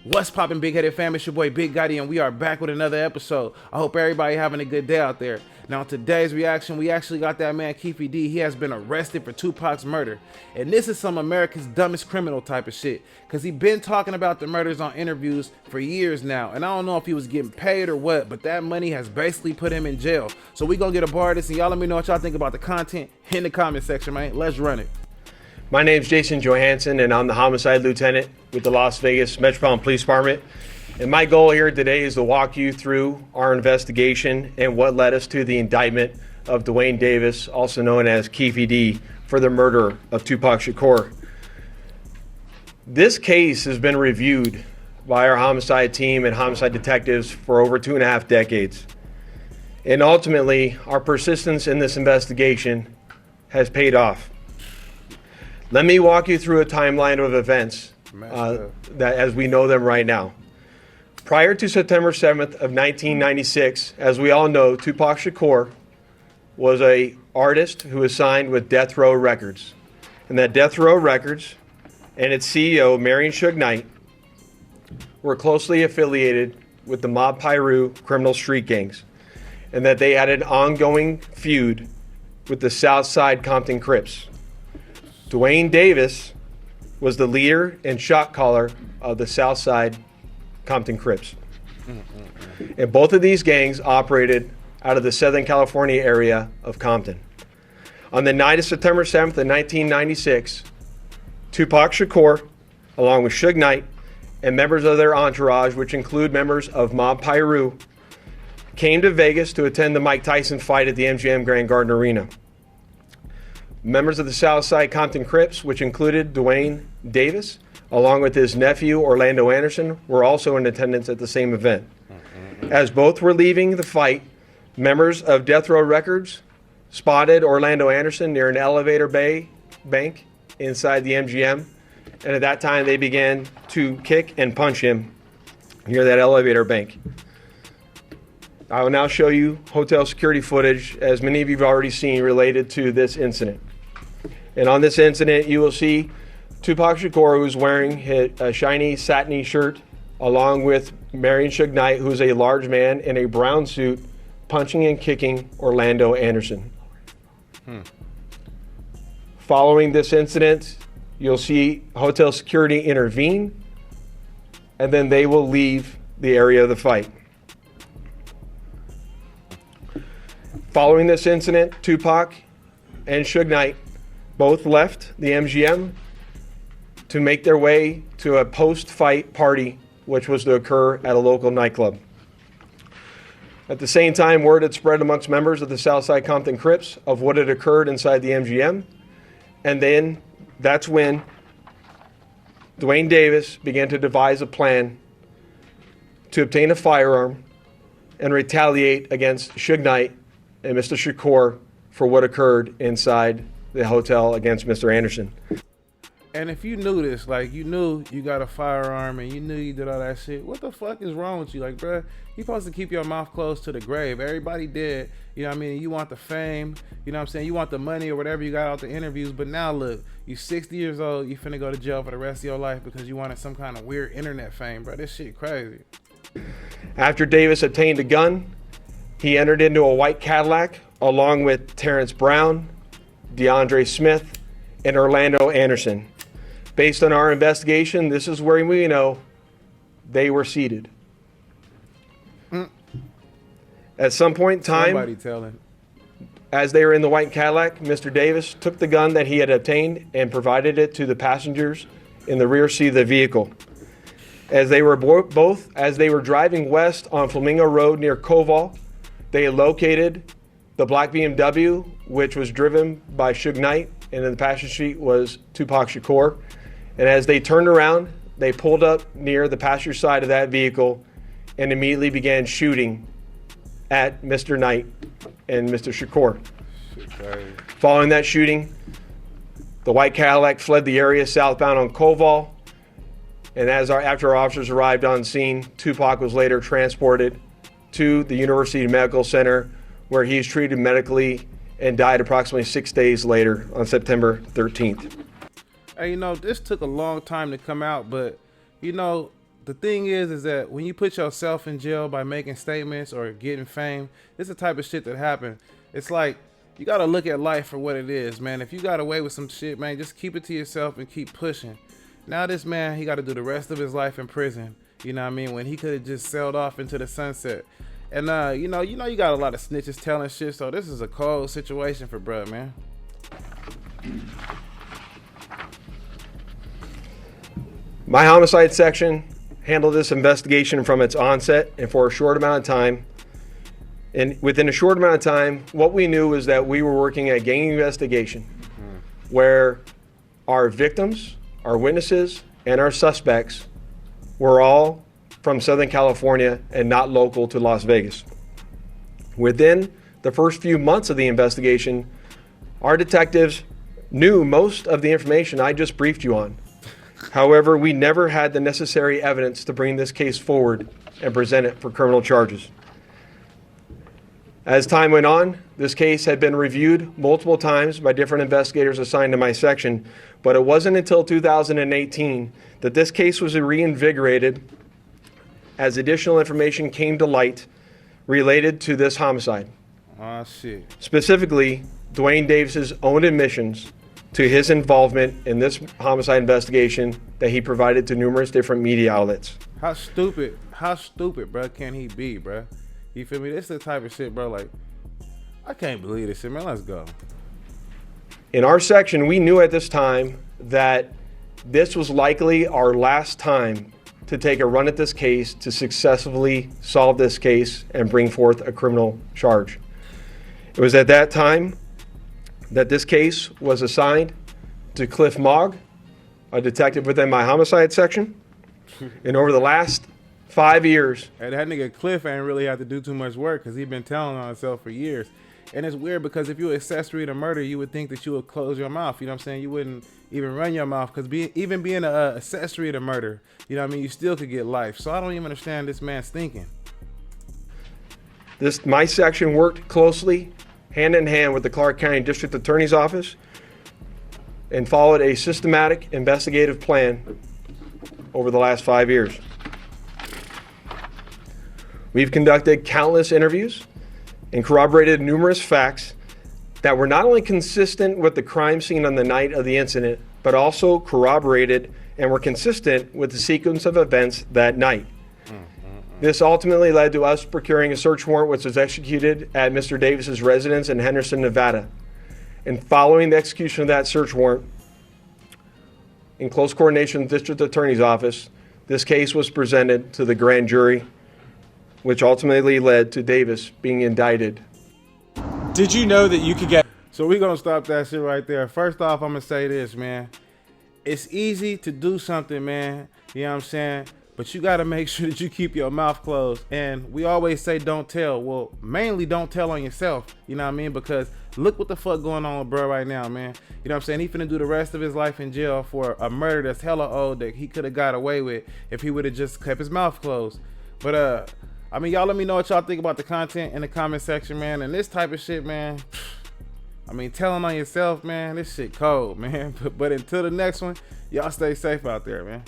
What's poppin', Big Headed fam? It's your boy Big Gotti, and we are back with another episode. I hope everybody having a good day out there. Now, today's reaction, we actually got that man Keefe. He has been arrested for Tupac's murder, and this is some America's dumbest criminal type of shit, cause he been talking about the murders on interviews for years now, and I don't know if he was getting paid or what, but that money has basically put him in jail. So we gonna get a bar of this, and y'all let me know what y'all think about the content in the comment section, man. Let's run it. My name's Jason Johansson, and I'm the homicide lieutenant with the Las Vegas Metropolitan Police Department. And my goal here today is to walk you through our investigation and what led us to the indictment of Duane Davis, also known as Keefe, for the murder of Tupac Shakur. This case has been reviewed by our homicide team and homicide detectives for over 2.5 decades. And ultimately, our persistence in this investigation has paid off. Let me walk you through a timeline of events that as we know them right now. Prior to September 7th of 1996, as we all know, Tupac Shakur was an artist who was signed with Death Row Records. And that Death Row Records and its CEO, Marion Suge Knight, were closely affiliated with the Mob Piru criminal street gangs, and that they had an ongoing feud with the Southside Compton Crips. Duane Davis was the leader and shot caller of the Southside Compton Crips. And both of these gangs operated out of the Southern California area of Compton. On the night of September 7th of 1996, Tupac Shakur, along with Suge Knight and members of their entourage, which include members of Mob Piru, came to Vegas to attend the Mike Tyson fight at the MGM Grand Garden Arena. Members of the Southside Compton Crips, which included Duane Davis, along with his nephew Orlando Anderson, were also in attendance at the same event. As both were leaving the fight, members of Death Row Records spotted Orlando Anderson near an elevator bank inside the MGM, and at that time they began to kick and punch him near that elevator bank. I will now show you hotel security footage, as many of you have already seen, related to this incident. And on this incident, you will see Tupac Shakur, who's wearing a shiny satiny shirt, along with Marion Suge Knight, who's a large man in a brown suit, punching and kicking Orlando Anderson. Following this incident, you'll see hotel security intervene, and then they will leave the area of the fight. Following this incident, Tupac and Suge Knight both left the MGM to make their way to a post-fight party, which was to occur at a local nightclub. At the same time, word had spread amongst members of the Southside Compton Crips of what had occurred inside the MGM, and then that's when Duane Davis began to devise a plan to obtain a firearm and retaliate against Suge Knight and Mr. Shakur for what occurred inside the hotel against Mr. Anderson. And if you knew this, like you knew you got a firearm and you knew you did all that shit, what the fuck is wrong with you? Like, bruh, you supposed to keep your mouth closed to the grave. Everybody did, you know what I mean? You want the fame, you know what I'm saying? You want the money or whatever you got out the interviews, but now look, you 60 years old, you finna go to jail for the rest of your life because you wanted some kind of weird internet fame, bro. This shit crazy. After Davis obtained a gun, he entered into a white Cadillac along with Terrence Brown, DeAndre Smith, and Orlando Anderson. Based on our investigation, this is where we know they were seated. At some point in time, somebody telling. As they were in the white Cadillac, Mr. Davis took the gun that he had obtained and provided it to the passengers in the rear seat of the vehicle. As they were driving west on Flamingo Road near Koval, they located the black BMW, which was driven by Suge Knight, and in the passenger seat was Tupac Shakur. And as they turned around, they pulled up near the passenger side of that vehicle and immediately began shooting at Mr. Knight and Mr. Shakur. Following that shooting, the white Cadillac fled the area southbound on Koval. And after our officers arrived on scene, Tupac was later transported to the University Medical Center, where he was treated medically and died approximately 6 days later on September 13th. Hey, you know, this took a long time to come out, but, you know, the thing is that when you put yourself in jail by making statements or getting fame, it's the type of shit that happens. It's like, you gotta look at life for what it is, man. If you got away with some shit, man, just keep it to yourself and keep pushing. Now this man, he gotta do the rest of his life in prison. You know what I mean? When he could have just sailed off into the sunset. And you got a lot of snitches telling shit, so this is a cold situation for bruh, man. My homicide section handled this investigation from its onset and for a short amount of time. And within a short amount of time, what we knew was that we were working a gang investigation where our victims, our witnesses, and our suspects were all from Southern California and not local to Las Vegas. Within the first few months of the investigation, our detectives knew most of the information I just briefed you on. However, we never had the necessary evidence to bring this case forward and present it for criminal charges. As time went on, this case had been reviewed multiple times by different investigators assigned to my section, but it wasn't until 2018 that this case was reinvigorated as additional information came to light related to this homicide. Oh, shit. Specifically, Dwayne Davis's own admissions to his involvement in this homicide investigation that he provided to numerous different media outlets. How stupid, bro, can he be, bro? You feel me? This is the type of shit, bro, like, I can't believe this shit, man. Let's go. In our section, we knew at this time that this was likely our last time to take a run at this case to successfully solve this case and bring forth a criminal charge. It was at that time that this case was assigned to Cliff Mogg, a detective within my homicide section. And over the last 5 years. And that nigga Cliff ain't really had to do too much work because he been telling on himself for years. And it's weird because if you were accessory to murder, you would think that you would close your mouth. You know what I'm saying? You wouldn't even run your mouth because even being an accessory to murder, you know what I mean? You still could get life. So I don't even understand this man's thinking. My section worked closely, hand in hand with the Clark County District Attorney's Office and followed a systematic investigative plan over the last 5 years. We've conducted countless interviews and corroborated numerous facts that were not only consistent with the crime scene on the night of the incident, but also corroborated and were consistent with the sequence of events that night. This ultimately led to us procuring a search warrant which was executed at Mr. Davis's residence in Henderson, Nevada. And following the execution of that search warrant, in close coordination with the District Attorney's Office, this case was presented to the grand jury, which ultimately led to Davis being indicted. Did you know that you could get... So we're going to stop that shit right there. First off, I'm going to say this, man. It's easy to do something, man. You know what I'm saying? But you got to make sure that you keep your mouth closed. And we always say don't tell. Well, mainly don't tell on yourself. You know what I mean? Because look what the fuck going on with bro right now, man. You know what I'm saying? He finna do the rest of his life in jail for a murder that's hella old that he could have got away with if he would have just kept his mouth closed. But, I mean, y'all let me know what y'all think about the content in the comment section, man. And this type of shit, man, I mean, telling on yourself, man, this shit cold, man. But until the next one, y'all stay safe out there, man.